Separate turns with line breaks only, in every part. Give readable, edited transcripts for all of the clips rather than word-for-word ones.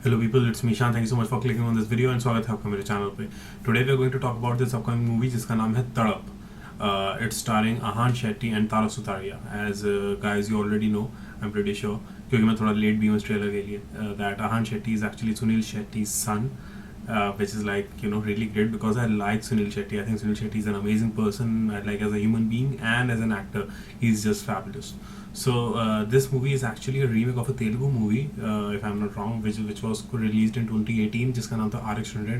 Hello people, it's Mishan. Thank you so much for clicking on this video and स्वागत है आपका मेरे channel पे. Today we are going to talk about this upcoming movie जिसका नाम है तड़प. It's starring Ahan Shetty and Tara Sutaria. As guys you already know, I'm pretty sure क्योंकि मैं थोड़ा late भी हूँ इस trailer के लिए that Ahan Shetty is actually Sunil Shetty's son. Which is like really great because I like Sunil Shetty. I think Sunil Shetty is an amazing person. I like as a human being and as an actor, he's just fabulous. So this movie is actually a remake of a Telugu movie, if I'm not wrong, which was released in 2018, जिसका नाम था RX100.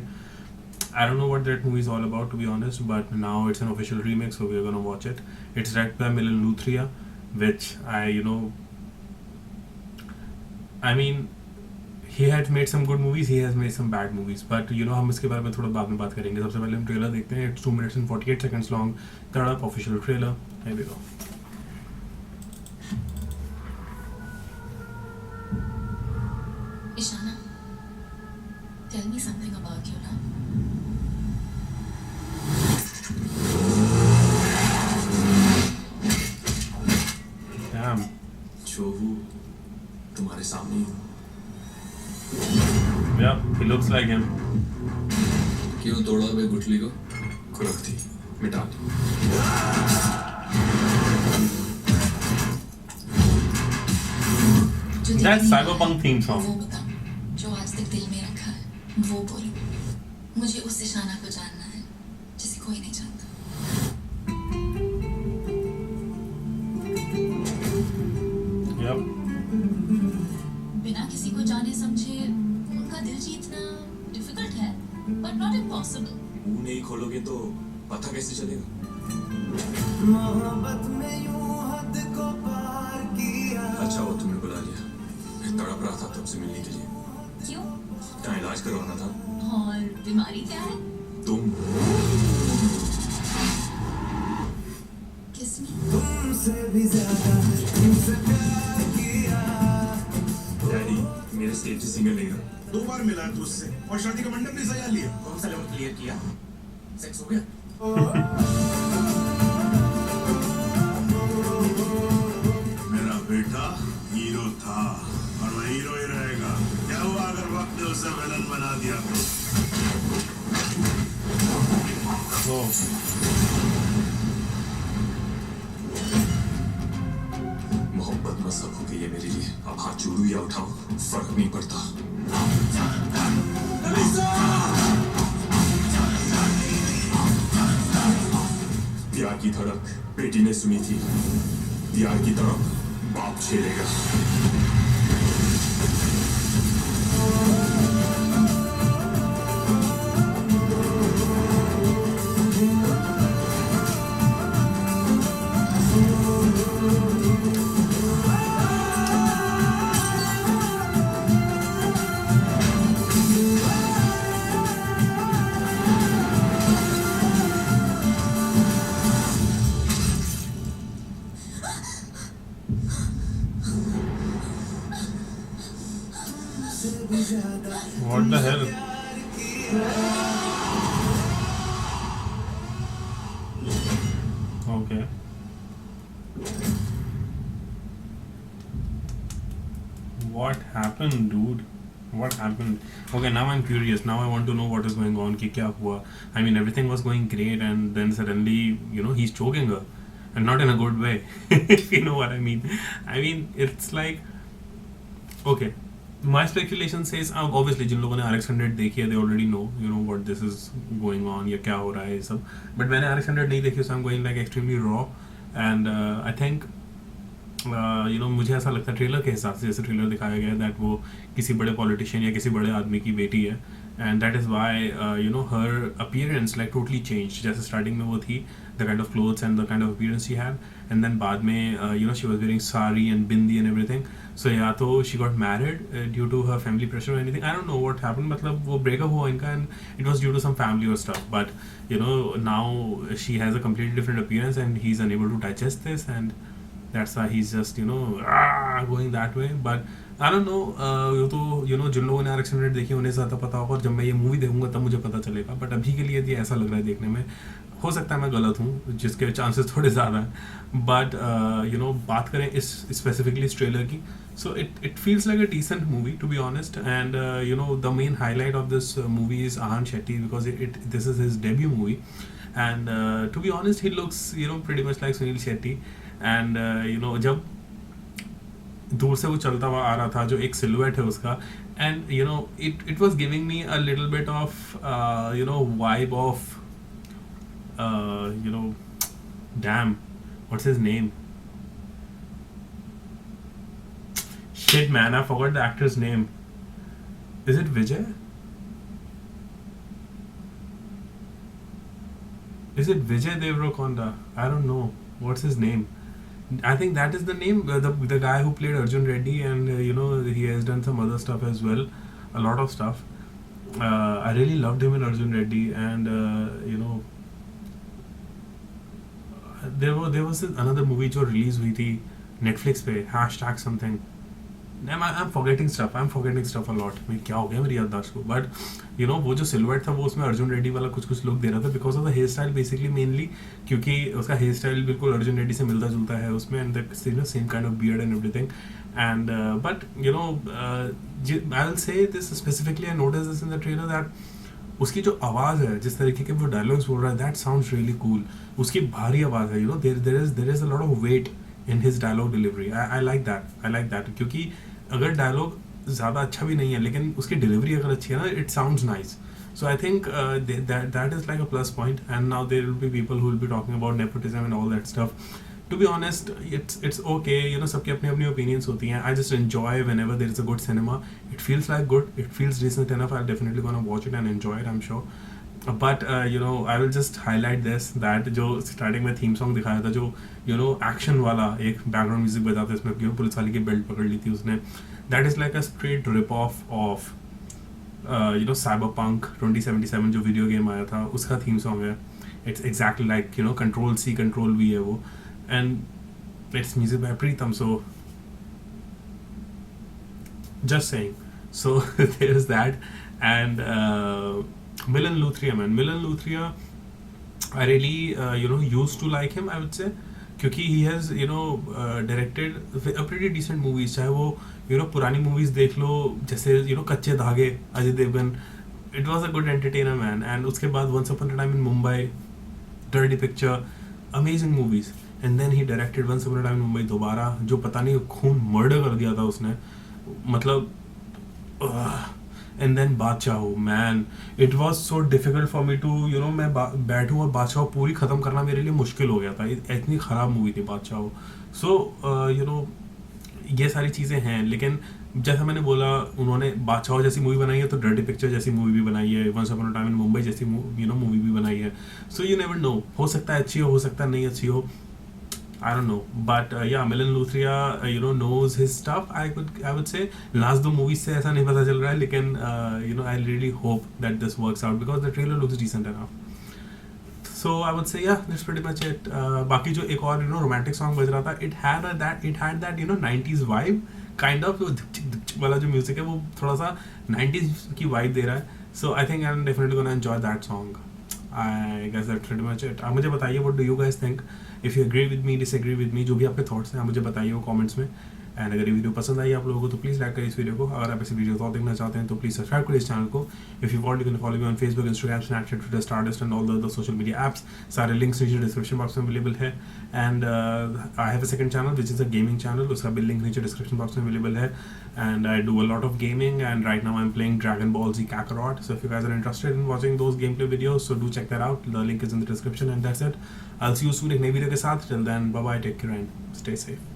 I don't know what that movie is all about, to be honest, but now it's an official remake, so we're gonna watch it. It's directed by Milan Luthria, which I mean, he had made some good movies, he has made some bad movies, but हम इसके बारे में थोड़ा बाद में बात करेंगे. सबसे पहले हम ट्रेलर देखते हैं. It's 2 minutes and 48 seconds long. तड़प official trailer. Here we go.
Ishana, tell me something about you now.
Damn.
जो हूँ तुम्हारे सामने ही हूँ.
Yeah, he looks like him.
क्यों तोड़ा बे गुठली को? खुरक थी, मिटा दी.
That cyberpunk theme song.
वो बता, जो आज तक दिल में रखा है, वो बोलो. मुझे उस इशाना को जानना है, जिसे कोई नहीं जानता.
Yep.
बिना किसी को जाने समझे उनका दिल जीतना डिफिकल्ट है, but not impossible.
मुंह नहीं खोलोगे तो पता कैसे चलेगा?
मोहब्बत में यूं हद को पार किया.
अच्छा वो तुमने बुला लिया. मैं तड़प रहा था तुमसे मिलने के लिए.
क्यों?
क्या इलाज करवाना था?
और बीमारी क्या है?
तुम
किसने?
तुमसे भी ज्यादा तुमसे प्यार किया.
डैडी मेरे स्टेज सिंगर लेगा.
2 बार मिला है तू उससे और शादी का मंडप भी सजा लिया.
कौन सा लेवल क्लियर किया? सेक्स हो गया?
मेरा बेटा हीरो था और वो हीरो ही रहेगा. क्या हुआ अगर वक्त ने उसे विलन बना दिया तो?
Oh.
मोहब्बत मजहब हो गई है मेरे लिए. अब हाथ जोड़ू या उठाओ फर्क नहीं पड़ता. प्यार की धड़क बेटी ने सुनी थी. प्यार की तड़प बाप झेलेगा.
What the hell? Okay. What happened, dude? What happened? Okay, now I'm curious. Now I want to know what is going on. कि क्या हुआ? I mean, everything was going great, and then suddenly, he's choking her, and not in a good way. If you know what I mean. I mean, it's like, okay. My speculation says, obviously, जिन लोगों ने RX100 देखी है, they already know, what this is going on, या क्या हो रहा है ये सब. But मैंने RX100 नहीं देखी, so I'm going like extremely raw, and I think, मुझे ऐसा लगता है ट्रेलर के हिसाब से, जैसे ट्रेलर दिखाया गया है, दैट वो किसी बड़े पॉलिटिशियन या किसी बड़े आदमी की बेटी है, and that is why her appearance like totally change. जैसे स्टार्टिंग में वो थी, the kind of clothes and the kind of appearance she had, and then बाद में she was wearing sari and bindi and everything. So या तो she got married due to her family pressure और anything. I don't know what happened. मतलब वो breakup हुआ इनका, and it was due to some family और stuff, but now she has a completely different appearance and he's unable to digest this, and that's why he's just going that way. But I don't no, ये तो जिन लोगों ने आरक्षण rate देखी उन्हें ज़्यादा पता होगा, और जब मैं ये मूवी देखूंगा तब मुझे पता चलेगा, बट अभी के लिए यदि ऐसा लग रहा है देखने में, हो सकता है मैं गलत हूँ, जिसके चांसेस थोड़े ज़्यादा हैं, बट बात करें इस स्पेसिफिकली इस ट्रेलर की, so it feels like a decent movie to be honest, and the main highlight of this movie is Aahan Shetty, because this is his debut movie, and to be honest he looks pretty much like Sunil Shetty, and जब दूर से वो चलता हुआ आ रहा था, जो एक सिलुएट है उसका, and it was giving me a little bit of vibe of damn, what's his name, shit man, I forgot the actor's name. Is it Vijay? Is it Vijay Deverakonda? I don't know. What's his name? I think that is the name. The guy who played Arjun Reddy, and he has done some other stuff as well, a lot of stuff. I really loved him in Arjun Reddy, and there was another movie जो release हुई थी Netflix पे, hashtag something. I'm forgetting stuff a lot. मैं क्या हो गया मेरी याददाश्त को, बट वो जो सिलुएट था वो उसमें अर्जुन रेड्डी वाला कुछ लुक दे रहा था, because of the hair style basically, mainly क्योंकि उसका हेयर स्टाइल बिल्कुल अर्जुन रेड्डी से मिलता जुलता है उसमें, and that same kind of beard and everything, and but I will say this specifically, I notice this in the trailer, that उसकी जो आवाज़ है, जिस तरीके के वो डायलॉग्स बोल रहा है, दैट साउंड्स रियली कूल. उसकी भारी आवाज़ है, there is a lot of weight in his dialogue delivery. I like that, क्योंकि अगर डायलॉग ज़्यादा अच्छा भी नहीं है लेकिन उसकी डिलीवरी अगर अच्छी है ना, it sounds nice. So I think that is like a plus point, and now there will be people who will be talking about nepotism and all that stuff. To be honest, it's okay. सबकी अपनी अपनी opinions होती हैं. I just enjoy whenever there is a good cinema. It feels like good. It feels decent enough. I'll definitely gonna watch it and enjoy it, I'm sure. But I will just highlight this, that जो starting में theme song दिखाया था, जो action वाला एक background music बजाते इसमें, police वाले की बेल्ट पकड़ ली थी उसने, that is like a straight rip off of Cyberpunk 2077 जो वीडियो गेम आया था उसका थीम सॉन्ग है. It's exactly like control C control V है वो, and it's music by Pritam, so just saying. So there's that, and Milan Luthria, Milan Luthria, I really used to like him, I would say, क्योंकि he has directed a pretty decent movies. चाहे वो पुरानी movies देख लो, जैसे Kachche Dhaage, Ajay Devgan, it was a good entertainer man. And उसके बाद once upon a time in Mumbai, dirty picture, amazing movies. And then he directed once upon a time in Mumbai Dobaara, जो पता नहीं खून मर्डर कर दिया था उसने, मतलब. And then Badshah, man, it was so difficult for me to मैं बैठूं और बादशाह पूरी ख़त्म करना मेरे लिए मुश्किल हो गया था, इतनी ख़राब मूवी थी बादशाह. सो ये सारी चीज़ें हैं, लेकिन जैसा मैंने बोला, उन्होंने बादशाह जैसी मूवी बनाई है तो डर्टी पिक्चर जैसी मूवी भी बनाई है, once upon a time in Mumbai जैसी मूवी भी बनाई है. सो यू नेवर नो, हो सकता है अच्छी हो सकता है नहीं अच्छी हो, I don't know, but yeah, Milan Luthria knows his stuff. I would say last 2 movies से ऐसा नहीं पता चल रहा है, लेकिन I really hope that this works out because the trailer looks decent enough. So I would say yeah, that's pretty much it. बाकी जो एक और romantic song बज रहा था, it had that 90s vibe kind of, वाला जो music है वो थोड़ा सा 90s की vibe दे रहा है. So I think I'm definitely gonna enjoy that song. I guess that's pretty much it. आप मुझे बताइए, what do you guys think? If you agree with me, disagree with me, जो भी आपके thoughts हैं आप मुझे बताइए वो comments में. एंड अगर ये वीडियो पसंद आई आप लोगों को तो प्लीज़ लाइक करिए इस वीडियो को. अगर आप ऐसी वीडियो और देखना चाहते हैं तो प्लीज़ सब्सक्राइब करिए इस चैनल को. If you want you can follow me on Facebook, Instagram, Snapchat, Twitter, stardust and all the social media apps. सारे लिंक्स नीचे डिस्क्रिप्शन बॉक्स में अवेलेबल है. And I have a second channel which is a gaming channel, उसका भी link नीचे description box में available है. And I do a lot of gaming, and right now I am playing dragon ball Z Kakarot. So if you guys are interested in watching those gameplay videos, so do check that out. The link is in the description, and that's it. I'll see you soon एक नई video के साथ. Till then, bye bye, take care and stay safe.